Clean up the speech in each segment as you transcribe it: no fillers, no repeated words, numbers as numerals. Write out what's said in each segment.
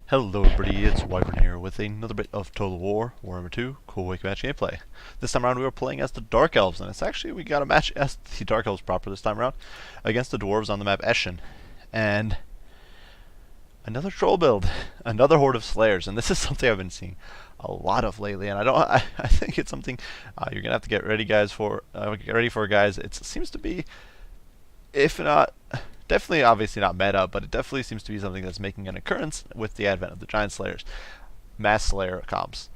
Hello everybody, it's Wyvern here with another bit of Total War, Warhammer 2, Cool Wake Match gameplay. This time around we were playing as the Dark Elves, and we got a match as the Dark Elves proper this time around, against the Dwarves on the map Eschen. And another troll build, another horde of slayers, and this is something I've been seeing a lot of lately, and I think it's something you're gonna have to get ready for guys. It seems to be, if not definitely obviously not meta, but it definitely seems to be something that's making an occurrence with the advent of the Giant Slayers, Mass Slayer comps.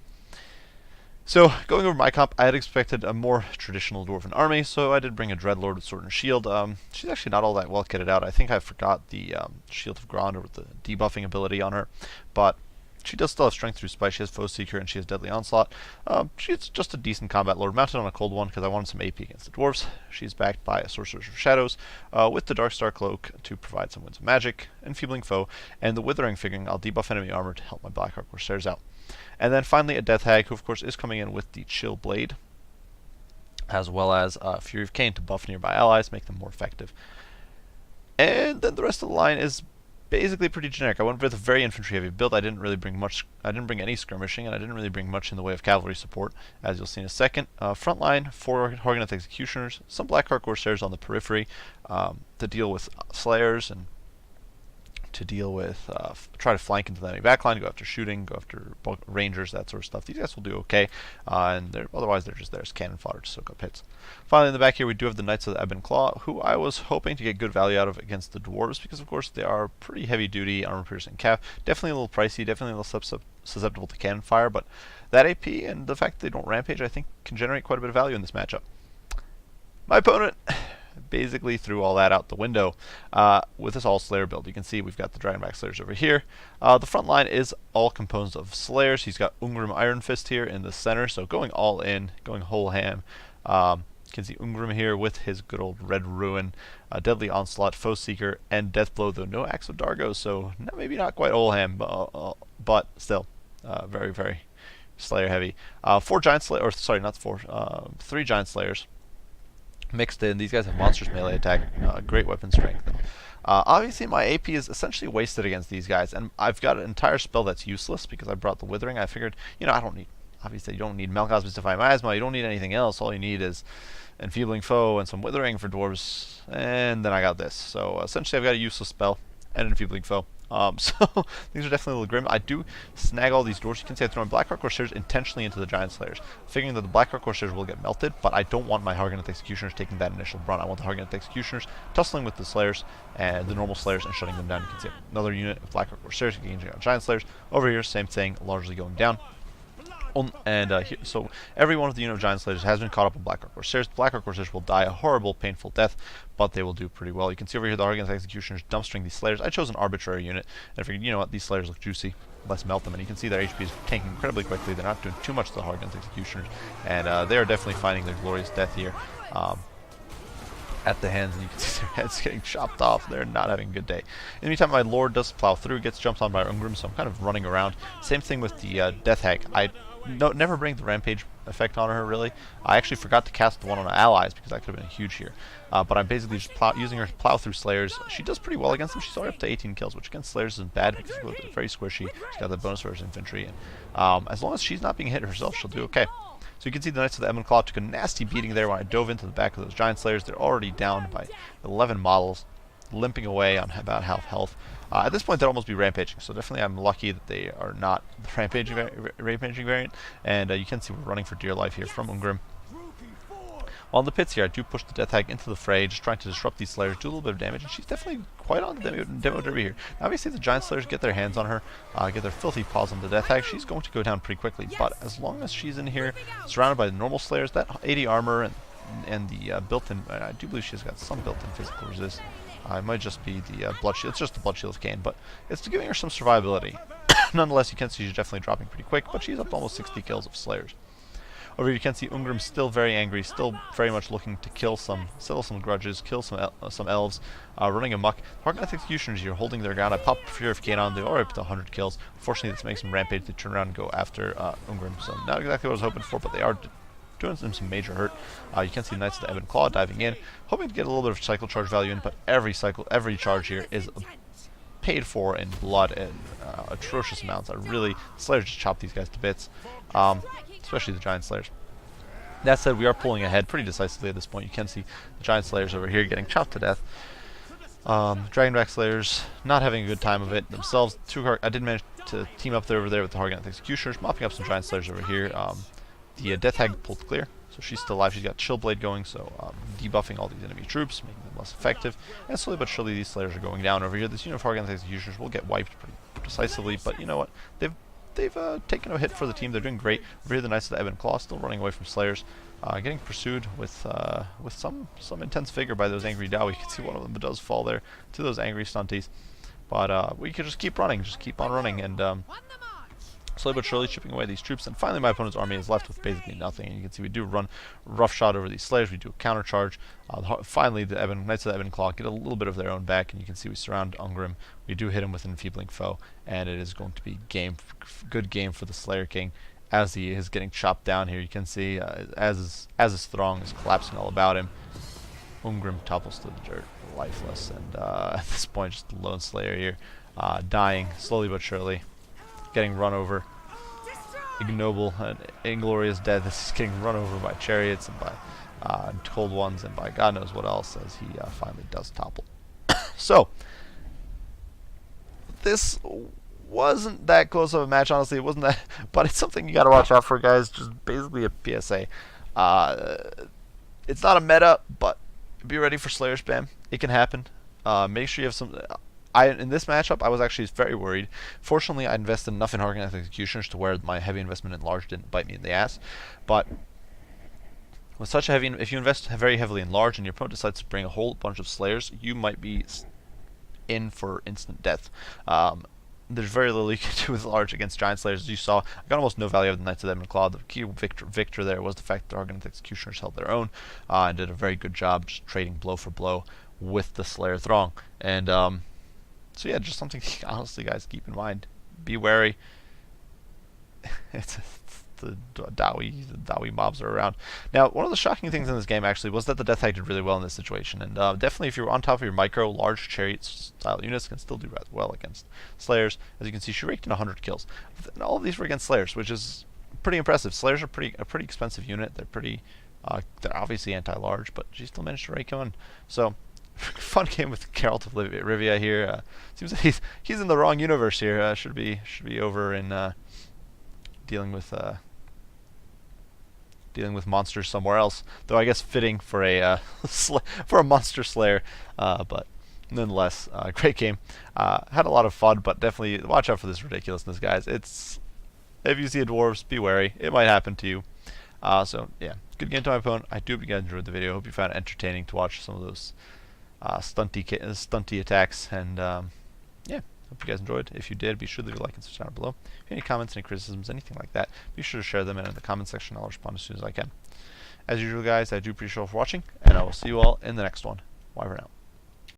So, going over my comp, I had expected a more traditional Dwarven army, so I did bring a Dreadlord with Sword and Shield. She's actually not all that well kitted out. I think I forgot the Shield of Gronder with the debuffing ability on her, but she does still have Strength through Spite. She has Foe Seeker and she has Deadly Onslaught. She's just a decent combat lord, mounted on a cold one because I wanted some AP against the dwarves. She's backed by a Sorceress of Shadows with the Darkstar Cloak to provide some winds of magic, Enfeebling Foe, and the Withering, figuring I'll debuff enemy armor to help my Blackheart Corsairs out. And then finally a Death Hag, who of course is coming in with the Chill Blade, as well as Fury of Cain to buff nearby allies, make them more effective. And then the rest of the line is basically pretty generic. I went with a very infantry heavy build. I didn't really bring much. I didn't bring any skirmishing, and I didn't really bring much in the way of cavalry support, as you'll see in a second. Front line, 4 Horgoneth Executioners, some Blackheart Corsairs on the periphery to deal with Slayers and to deal with, try to flank into the enemy backline, go after shooting, go after rangers, that sort of stuff. These guys will do okay, and otherwise they're just there as cannon fodder to soak up hits. Finally, in the back here, we do have the Knights of the Ebon Claw, who I was hoping to get good value out of against the Dwarves, because of course they are pretty heavy-duty, armor-piercing cav. Definitely a little pricey, definitely a little susceptible to cannon fire, but that AP and the fact that they don't rampage, I think, can generate quite a bit of value in this matchup. My opponent basically threw all that out the window with this all Slayer build. You can see we've got the Dragonback Slayers over here. The front line is all composed of Slayers. He's got Ungrim Iron Fist here in the center, so going all in, going whole ham. You can see Ungrim here with his good old Red Ruin, Deadly Onslaught, Foe Seeker, and Deathblow, though no Axe of Dargo, so maybe not quite whole ham, but still very, very Slayer heavy. 4 Giant Slayers, or sorry, not 4, 3 Giant Slayers mixed in. These guys have monstrous melee attack, great weapon strength. Obviously my AP is essentially wasted against these guys, and I've got an entire spell that's useless because I brought the Withering. I figured, I don't need, obviously you don't need Malcos Mystify Miasma, you don't need anything else. All you need is Enfeebling Foe and some Withering for dwarves, and then I got this. So essentially I've got a useless spell and an Enfeebling Foe. So things are definitely a little grim. I do snag all these dwarves. You can see I throw my Blackheart Corsairs intentionally into the Giant Slayers, figuring that the Blackheart Corsairs will get melted, but I don't want my Horgoneth Executioners taking that initial brunt. I want the Horgoneth Executioners tussling with the Slayers and the normal Slayers and shutting them down. You can see another unit of Blackheart Corsairs engaging on Giant Slayers. Over here, same thing, largely going down. So every one of the unit of Giant Slayers has been caught up in Blackheart Corsairs. The Blackheart Corsairs will die a horrible, painful death, but they will do pretty well. You can see over here the Horgoneth Executioners dumpstering these Slayers. I chose an arbitrary unit, and I figured, you know what, these Slayers look juicy. Let's melt them, and you can see their HP is tanking incredibly quickly. They're not doing too much to the Horgoneth Executioners, and they are definitely finding their glorious death here at the hands, and you can see their heads getting chopped off. They're not having a good day. In the meantime, my Lord does plow through, gets jumped on by Ungrim, so I'm kind of running around. Same thing with the Death Hag. I never bring the Rampage effect on her, really. I actually forgot to cast the one on allies because that could have been huge here. But I'm basically just using her to plow through Slayers. She does pretty well against them. She's already up to 18 kills, which against Slayers isn't bad because it's very squishy. She's got that bonus for her infantry, and as long as she's not being hit herself, she'll do okay. So you can see the Knights of the Ebon Claw took a nasty beating there when I dove into the back of those Giant Slayers. They're already down by 11 models, limping away on about half health. At this point, they'd almost be rampaging, so definitely I'm lucky that they are not the rampaging variant. And you can see we're running for dear life here from Ungrim. While in the pits here, I do push the Death Hag into the fray, just trying to disrupt these Slayers, do a little bit of damage, and she's definitely quite on the demo derby here. Now, obviously, the Giant Slayers get their hands on her, get their filthy paws on the Death Hag. She's going to go down pretty quickly, but as long as she's in here, surrounded by the normal Slayers, that 80 armor and the built-in, I do believe she's got some built-in physical resist. It might just be the Blood Shield. It's just the Blood Shield of Cain, but it's giving her some survivability. Nonetheless, you can see she's definitely dropping pretty quick, but she's up to almost 60 kills of Slayers. Over here you can see Ungrim still very angry, still very much looking to settle some grudges, kill some elves, running amok. Horgoneth Executioners here holding their ground. I popped Fury of Cain on, they're already up to 100 kills. Unfortunately, this makes them rampage. They turn around and go after Ungrim, so not exactly what I was hoping for, but they are doing them some major hurt. You can see Knights of the Ebon Claw diving in, hoping to get a little bit of cycle charge value in, but every charge here is paid for in blood in atrocious amounts. Slayers just chop these guys to bits, especially the giant slayers. That said, we are pulling ahead pretty decisively at this point. You can see the giant slayers over here getting chopped to death. Dragonback Slayers not having a good time of it themselves. I did manage to team up over there with the Hargoneth Executioners, mopping up some giant slayers over here. The Death Hag pulled clear, so she's still alive. She's got Chill Blade going, so debuffing all these enemy troops, making them less effective. And slowly but surely, these slayers are going down over here. This unit of Hargoneth Executioners will get wiped pretty decisively, but you know what? They've taken a hit for the team. They're doing great. Over here, the Knights of the Ebon Claw still running away from slayers. Getting pursued with some intense vigor by those angry Dao. You can see one of them does fall there to those angry stunties. But we could just keep running, just keep on running, and slowly but surely chipping away these troops. And finally, my opponent's army is left with basically nothing. And you can see we do run roughshod over these slayers. We do a counter charge. Finally, the Knights of the Ebon Claw get a little bit of their own back, and you can see we surround Ungrim. We do hit him with an enfeebling foe, and it is going to be good game for the Slayer King. As he is getting chopped down here, you can see as his throng is collapsing all about him, Ungrim topples to the dirt, lifeless, and at this point, just a lone Slayer here, dying slowly but surely, getting run over, ignoble and inglorious death. This is getting run over by chariots and by cold ones and by God knows what else, as he finally does topple. So this wasn't that close of a match, honestly. It wasn't that, but it's something you got to watch out for, guys. Just basically a PSA. It's not a meta, but be ready for Slayer spam. It can happen. Make sure you have some. In this matchup, I was actually very worried. Fortunately, I invested enough in Hargoneth Executioners to where my heavy investment in large didn't bite me in the ass. But with such a heavy, if you invest very heavily in large and your opponent decides to bring a whole bunch of Slayers, you might be in for instant death. There's very little you can do with large against giant slayers. As you saw, I got almost no value out of the Knights of the Ebon Claw. The key victor there was the fact that the Hargoneth Executioners held their own and did a very good job just trading blow for blow with the Slayer Throng. And so yeah, just something honestly, guys, keep in mind. Be wary. The Dawi mobs are around. Now, one of the shocking things in this game actually was that the Death Hag did really well in this situation, and definitely if you're on top of your micro, large chariot style units can still do rather well against Slayers. As you can see, she raked in 100 kills. And all of these were against Slayers, which is pretty impressive. Slayers are a pretty expensive unit. They're obviously anti-large, but she still managed to rake on. So fun game with Geralt of Rivia here. Seems like he's in the wrong universe here. Should be over in dealing with monsters somewhere else, though I guess fitting for a for a monster slayer, but nonetheless, great game. Had a lot of fun, but definitely watch out for this ridiculousness, guys. If you see a dwarves, be wary. It might happen to you. So yeah, good game to my opponent. I do hope you guys enjoyed the video. I hope you found it entertaining to watch some of those stunty attacks, and yeah. Hope you guys enjoyed. If you did, be sure to leave a like and subscribe down below. If you have any comments, any criticisms, anything like that, be sure to share them in the comment section. I'll respond as soon as I can. As usual, guys, I do appreciate you all for watching, and I will see you all in the next one. Bye for now.